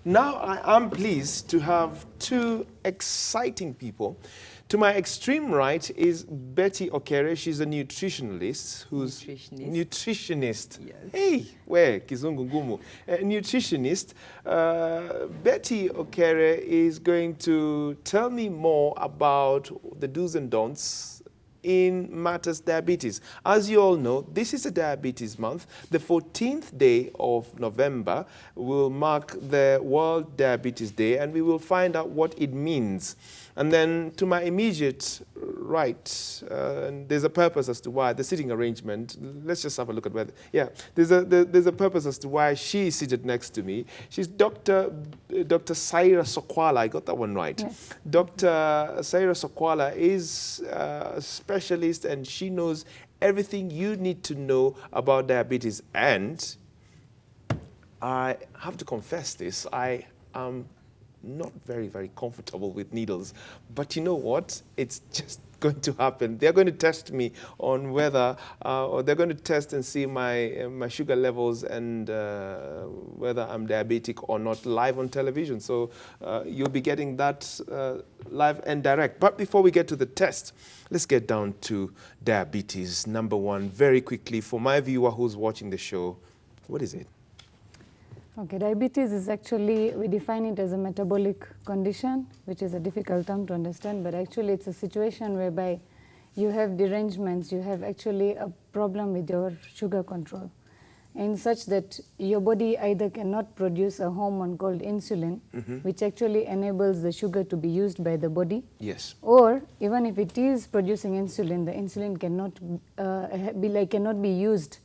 Now I am pleased to have two exciting people. To my extreme right is Betty Okere. She's a nutritionalist who's nutritionist. Yes. Hey, where Kizungu Ngumu? Nutritionist. Betty Okere is going to tell me more about the do's and don'ts in matters diabetes. As you all know, this is a diabetes month. The 14th day of November will mark the World Diabetes Day, and we will find out what it means. And then to my immediate right, there's a purpose as to why, the sitting arrangement, let's just have a look at whether, yeah, there's a purpose as to why she is seated next to me. She's Dr. Saira Sokwala, I got that one right. Yes. Dr. Saira Sokwala is a specialist, and she knows everything you need to know about diabetes. And I have to confess this, I am not very comfortable with needles, but you know what? It's just going to happen. They're going to test me on whether, or they're going to test and see my sugar levels and whether I'm diabetic or not live on television. So you'll be getting that live and direct. But before we get to the test, let's get down to diabetes. Number one, very quickly, for my viewer who's watching the show, what is it? Okay, diabetes is actually, we define it as a metabolic condition, which is a difficult term to understand, but actually it's a situation whereby you have derangements, you have actually a problem with your sugar control, in such that your body either cannot produce a hormone called insulin, which actually enables the sugar to be used by the body. Yes. Or even if it is producing insulin, the insulin cannot be used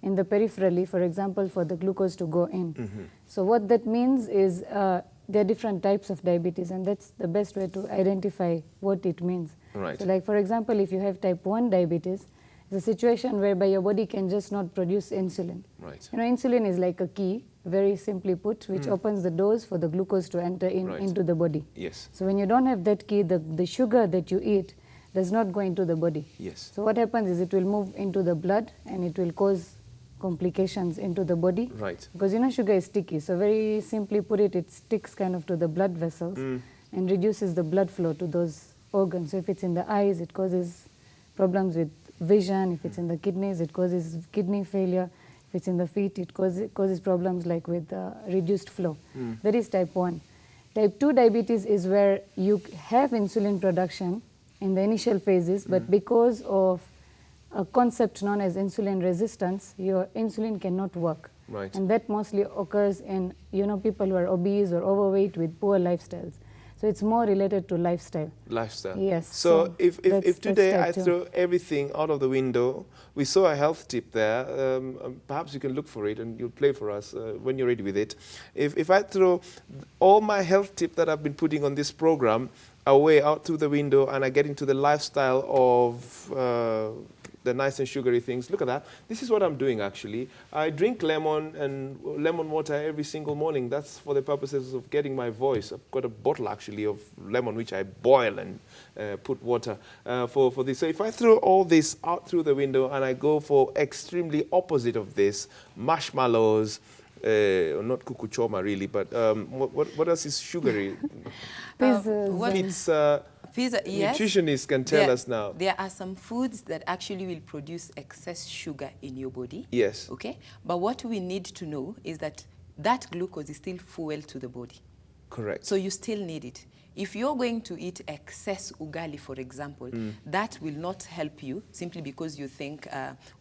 in the peripherally, for example, for the glucose to go in. So what that means is there are different types of diabetes, and that's the best way to identify what it means. Right. So like, for example, if you have type 1 diabetes, it's a situation whereby your body can just not produce insulin. Right. You know, insulin is like a key, very simply put, which opens the doors for the glucose to enter into the body. Yes. So when you don't have that key, the sugar that you eat does not go into the body. Yes. So what happens is it will move into the blood, and it will cause complications into the body. Right. Because you know sugar is sticky, so very simply put it, it sticks kind of to the blood vessels and reduces the blood flow to those organs. So if it's in the eyes, it causes problems with vision. If it's in the kidneys, it causes kidney failure. If it's in the feet, it causes problems like with reduced flow. That is type 1. Type 2 diabetes is where you have insulin production in the initial phases, but because of a concept known as insulin resistance, your insulin cannot work. Right. And that mostly occurs in, you know, people who are obese or overweight with poor lifestyles. So it's more related to lifestyle. Lifestyle. Yes. So if today I that's throw everything out of the window, we saw a health tip there. Perhaps you can look for it and you'll play for us when you're ready with it. If I throw all my health tip that I've been putting on this program away out through the window, and I get into the lifestyle of the nice and sugary things. Look at that. This is what I'm doing, actually. I drink lemon and lemon water every single morning. That's for the purposes of getting my voice. I've got a bottle, actually, of lemon, which I boil and put water for this. So if I throw all this out through the window and I go for extremely opposite of this, marshmallows, not kukuchoma, really, but what else is sugary? Pizza, yes. Nutritionists can tell us now. There are some foods that actually will produce excess sugar in your body. Yes. Okay? But what we need to know is that that glucose is still fuel to the body. Correct. So you still need it. If you're going to eat excess ugali, for example, that will not help you simply because you think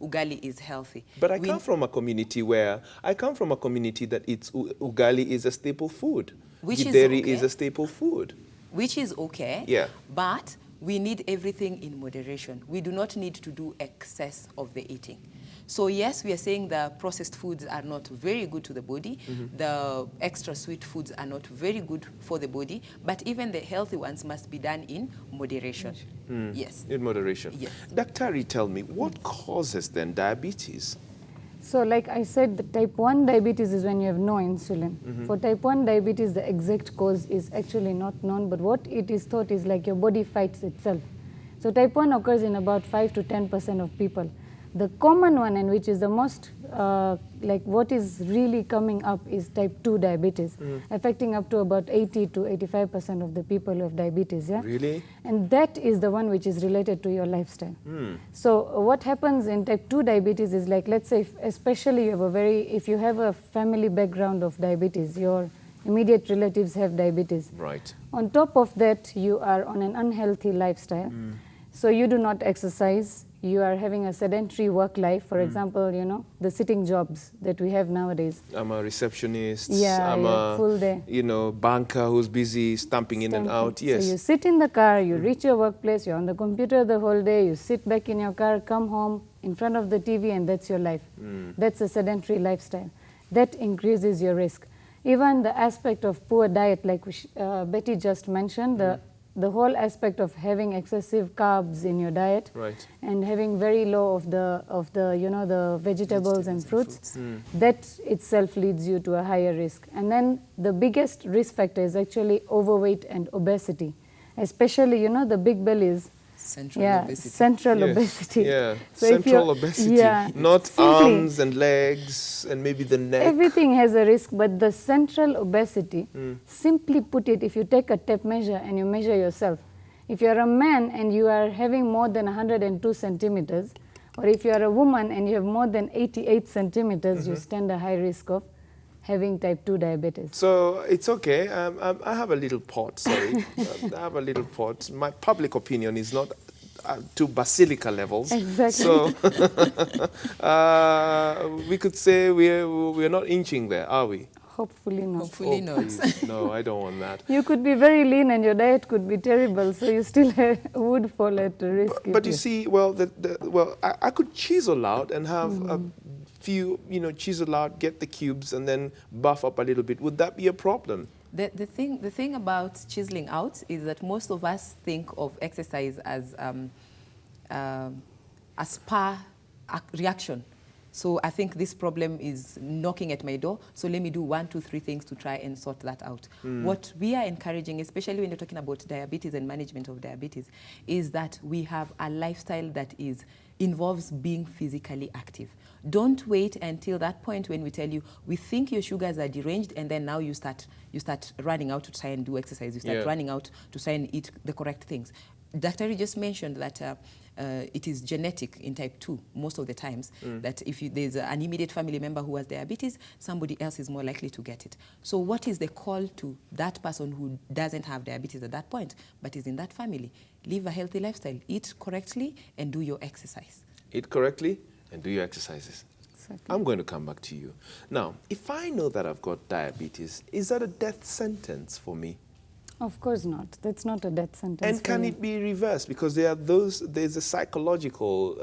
ugali is healthy. But I come from a community where, that it's ugali is a staple food. Which Githeri is is a staple food. Which is okay, yeah. But we need everything in moderation. We do not need to do excess of the eating. So yes, we are saying the processed foods are not very good to the body. The extra sweet foods are not very good for the body, but even the healthy ones must be done in moderation. Yes. In moderation. Yes. Dr. tell me, what causes then diabetes? So like I said, the type 1 diabetes is when you have no insulin. For type 1 diabetes, the exact cause is actually not known, but what it is thought is like your body fights itself. So type 1 occurs in about 5 to 10% of people. The common one, and which is the most, like what is really coming up, is type 2 diabetes, affecting up to about 80 to 85% of the people who have diabetes. Yeah? Really? And that is the one which is related to your lifestyle. So what happens in type 2 diabetes is, like, let's say, especially if you have a family background of diabetes, your immediate relatives have diabetes. Right. On top of that, you are on an unhealthy lifestyle. So you do not exercise. You are having a sedentary work life. For example, you know, the sitting jobs that we have nowadays. I'm a receptionist. Yeah, I'm yeah, a full day. You know, banker who's busy stamping in and out. Yes. So you sit in the car, you reach your workplace, you're on the computer the whole day, you sit back in your car, come home in front of the TV, and that's your life. That's a sedentary lifestyle. That increases your risk. Even the aspect of poor diet, like Betty just mentioned, the whole aspect of having excessive carbs in your diet, Right. and having very low of the you know, the vegetables and fruits, that itself leads you to a higher risk. And then the biggest risk factor is actually overweight and obesity, especially, you know, the big bellies. Central obesity. Central Yes. obesity. Yeah, So if central you're- obesity. yeah, Not simply, arms and legs and maybe the neck. everything has a risk, but the central obesity, simply put it, if you take a tape measure and you measure yourself, if you're a man and you are having more than 102 centimeters, or if you're a woman and you have more than 88 centimeters, you stand a high risk of having type 2 diabetes. So it's okay. I have a little pot, sorry. I have a little pot. My public opinion is not to basilica levels. Exactly. So we could say we're not inching there, are we? Hopefully not. Hopefully not. Please. No, I don't want that. You could be very lean and your diet could be terrible, so you still would fall at risk. But you see, well, I could chisel out and have a few, you know, chisel out, get the cubes, and then buff up a little bit. Would that be a problem? The thing about chiseling out is that most of us think of exercise as a spa reaction. So I think this problem is knocking at my door. So let me do 1, 2, 3 things to try and sort that out. What we are encouraging, especially when you're talking about diabetes and management of diabetes, is that we have a lifestyle that involves being physically active. Don't wait until that point when we tell you, we think your sugars are deranged, and then now you start running out to try and do exercise. You start running out to try and eat the correct things. Dr. just mentioned that it is genetic in type 2 most of the times, that if there's an immediate family member who has diabetes, somebody else is more likely to get it. So what is the call to that person who doesn't have diabetes at that point, but is in that family? Live a healthy lifestyle, eat correctly, and do your exercise. Eat correctly and do your exercises. Exactly. I'm going to come back to you. Now, if I know that I've got diabetes, is that a death sentence for me? Of course not. That's not a death sentence. And can it be reversed? Because there's a psychological,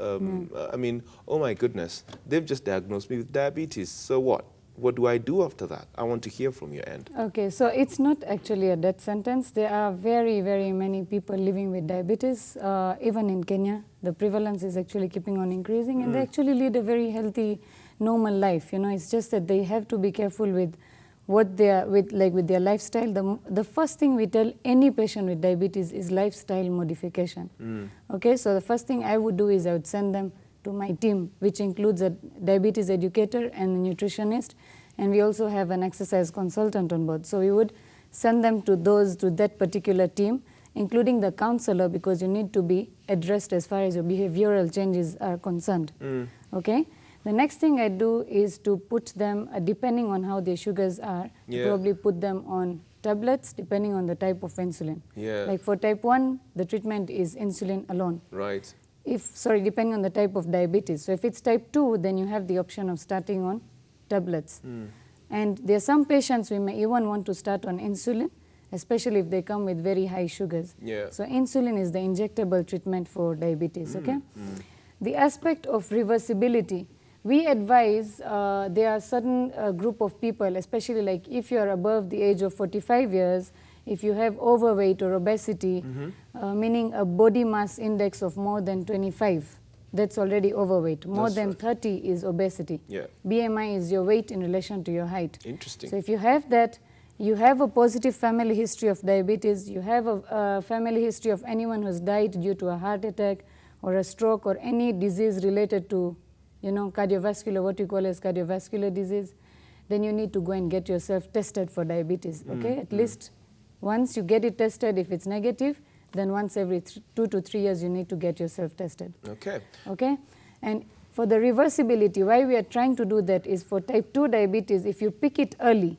I mean, oh my goodness, they've just diagnosed me with diabetes. So what? What do I do after that? I want to hear from your end. Okay, so it's not actually a death sentence. There are very, very many people living with diabetes. Even in Kenya, the prevalence is actually keeping on increasing, and they actually lead a very healthy, normal life. You know, it's just that they have to be careful with what they are with their lifestyle. The first thing we tell any patient with diabetes is lifestyle modification. Okay, so the first thing I would do is I would send them to my team, which includes a diabetes educator and a nutritionist, and we also have an exercise consultant on board. So we would send them to that particular team, including the counselor, because you need to be addressed as far as your behavioral changes are concerned. Okay. The next thing I do is to put them, depending on how their sugars are, probably put them on tablets depending on the type of insulin. Like for type 1, the treatment is insulin alone. Right. Depending on the type of diabetes. So if it's type 2, then you have the option of starting on tablets. And there are some patients we may even want to start on insulin, especially if they come with very high sugars. So insulin is the injectable treatment for diabetes, okay? The aspect of reversibility, we advise there are certain group of people, especially like if you're above the age of 45 years, if you have overweight or obesity, meaning a body mass index of more than 25, that's already overweight. More than 30 is obesity. BMI is your weight in relation to your height. Interesting. So if you have that, you have a positive family history of diabetes, you have a family history of anyone who's died due to a heart attack, or a stroke or any disease related to, you know, cardiovascular, what we call as cardiovascular disease, then you need to go and get yourself tested for diabetes, okay? At least once you get it tested, if it's negative, then once every 2 to 3 years, you need to get yourself tested. Okay. Okay? And for the reversibility, why we are trying to do that is for type 2 diabetes, if you pick it early,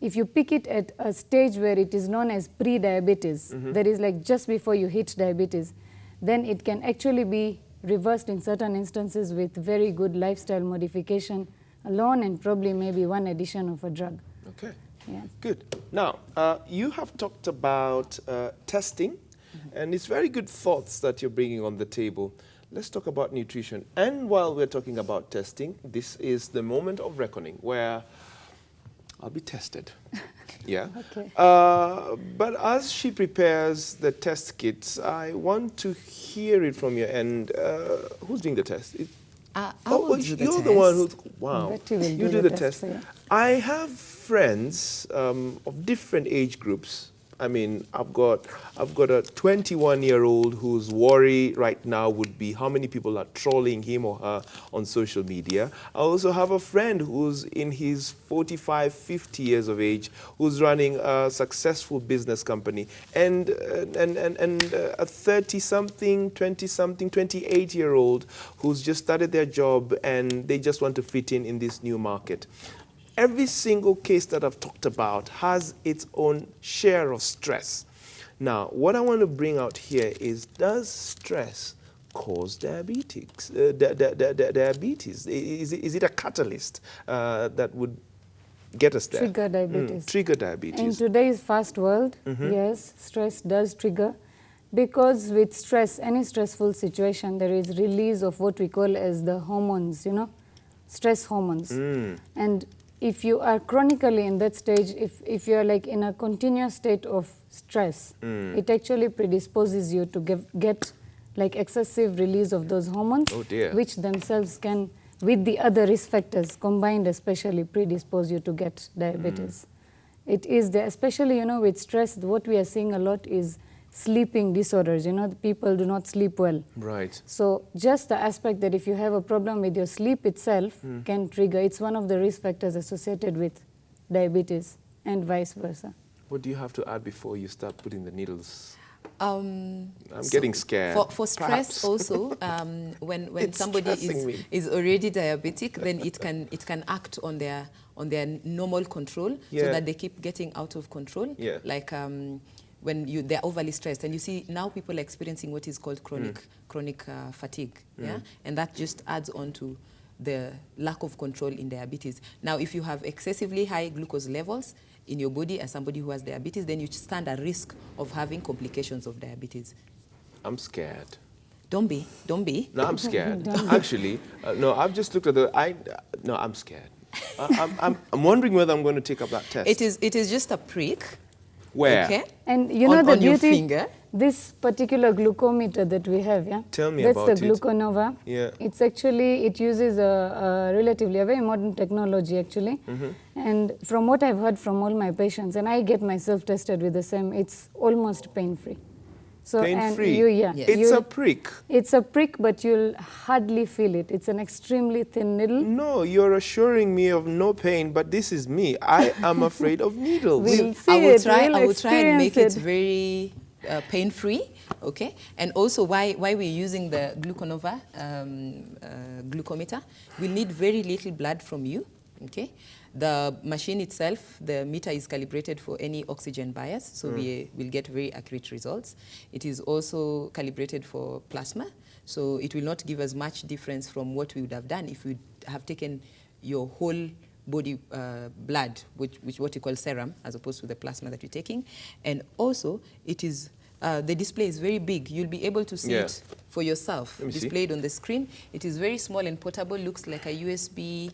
if you pick it at a stage where it is known as pre-diabetes, that is like just before you hit diabetes, then it can actually be reversed in certain instances with very good lifestyle modification alone and probably maybe one addition of a drug. Okay. Yeah. Good. Now, you have talked about testing, and it's very good thoughts that you're bringing on the table. Let's talk about nutrition. And while we're talking about testing, this is the moment of reckoning where I'll be tested. Yeah. Okay. But as she prepares the test kits, I want to hear it from your end. Who's doing the test? I will do the you're test. the one who, wow, Betty will you do do the the test test. for you. I have friends of different age groups. I mean, I've got a 21-year-old whose worry right now would be how many people are trolling him or her on social media. I also have a friend who's in his 45, 50 years of age, who's running a successful business company, and a 30-something, 20-something, 28-year-old who's just started their job and they just want to fit in this new market. Every single case that I've talked about has its own share of stress. Now, what I want to bring out here is, does stress cause diabetes? Diabetes? Is it a catalyst that would get us there? Trigger diabetes. Trigger diabetes. In today's fast world, yes, stress does trigger, because with stress, any stressful situation, there is release of what we call as the hormones, you know, stress hormones. And if you are chronically in that stage, if you are like in a continuous state of stress, it actually predisposes you to get like excessive release of those hormones, Oh dear. which themselves can, with the other risk factors combined, especially predispose you to get diabetes. It is there, especially, you know, with stress, what we are seeing a lot is sleeping disorders. You know, the people do not sleep well. Right. So just the aspect that if you have a problem with your sleep itself can trigger, it's one of the risk factors associated with diabetes and vice versa. What do you have to add before you start putting the needles? I'm getting scared. For stress perhaps. also, when It's somebody stressing me. is already diabetic, then it can act on their normal control, Yeah. so that they keep getting out of control. Yeah. Like when they're overly stressed, and you see now people are experiencing what is called chronic fatigue, yeah, and that just adds on to the lack of control in diabetes. Now, if you have excessively high glucose levels in your body as somebody who has diabetes, then you stand at risk of having complications of diabetes. I'm scared. Don't be. No, I'm scared. Actually, no, I've just looked at no, I'm scared. I'm wondering whether I'm going to take up that test. It is just a prick. Where? Okay. And you know the on your beauty, finger. this particular glucometer that we have, yeah? Tell me That's about the it. Gluconova. Yeah. It's actually, it uses a relatively, a very modern technology actually. And from what I've heard from all my patients, and I get myself tested with the same, it's almost pain-free. So, Pain-free? yeah. Yes. It's a prick. It's a prick, but you'll hardly feel it. It's an extremely thin needle. No, you're assuring me of no pain, but this is me. I am afraid of needles. We'll see I will it, try. we'll I will try and make it experience very pain-free. Okay. And also, why we're using the Gluconova glucometer, we'll need very little blood from you. Okay. The machine itself, the meter is calibrated for any oxygen bias, so we will get very accurate results. It is also calibrated for plasma, so it will not give us much difference from what we would have done if we have taken your whole body blood, which what you call serum, as opposed to the plasma that you're taking. And also, it is the display is very big. You'll be able to see it for yourself, displayed on the screen. It is very small and portable, looks like a USB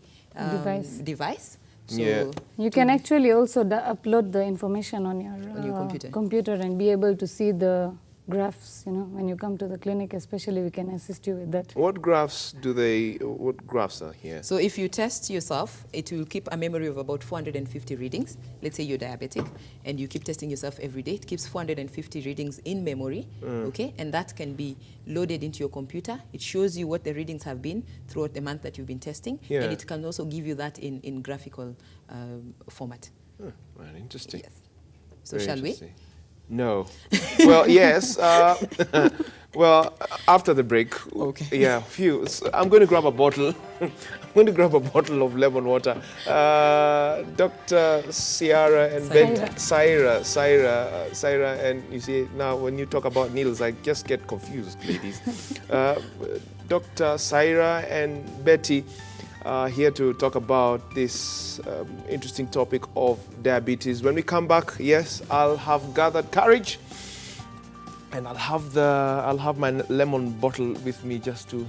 device. So you can actually also upload the information on your your computer. computer and be able to see the graphs, you know, when you come to the clinic especially, we can assist you with that. What graphs are here? So if you test yourself, it will keep a memory of about 450 readings. Let's say you're diabetic and you keep testing yourself every day. It keeps 450 readings in memory, okay? And that can be loaded into your computer. It shows you what the readings have been throughout the month that you've been testing. Yeah. And it can also give you that in graphical format. Oh, well, interesting. Yes. So Very shall we? interesting. No. Well, yes. Well, after the break. Okay. Yeah, I'm going to grab a bottle. I'm going to grab a bottle of lemon water. Dr. Ciara and Saira, and you see, now when you talk about needles, I just get confused, ladies. Dr. Saira and Betty are here to talk about this interesting topic of diabetes. When we come back, yes, I'll have gathered courage, and I'll have my lemon bottle with me just to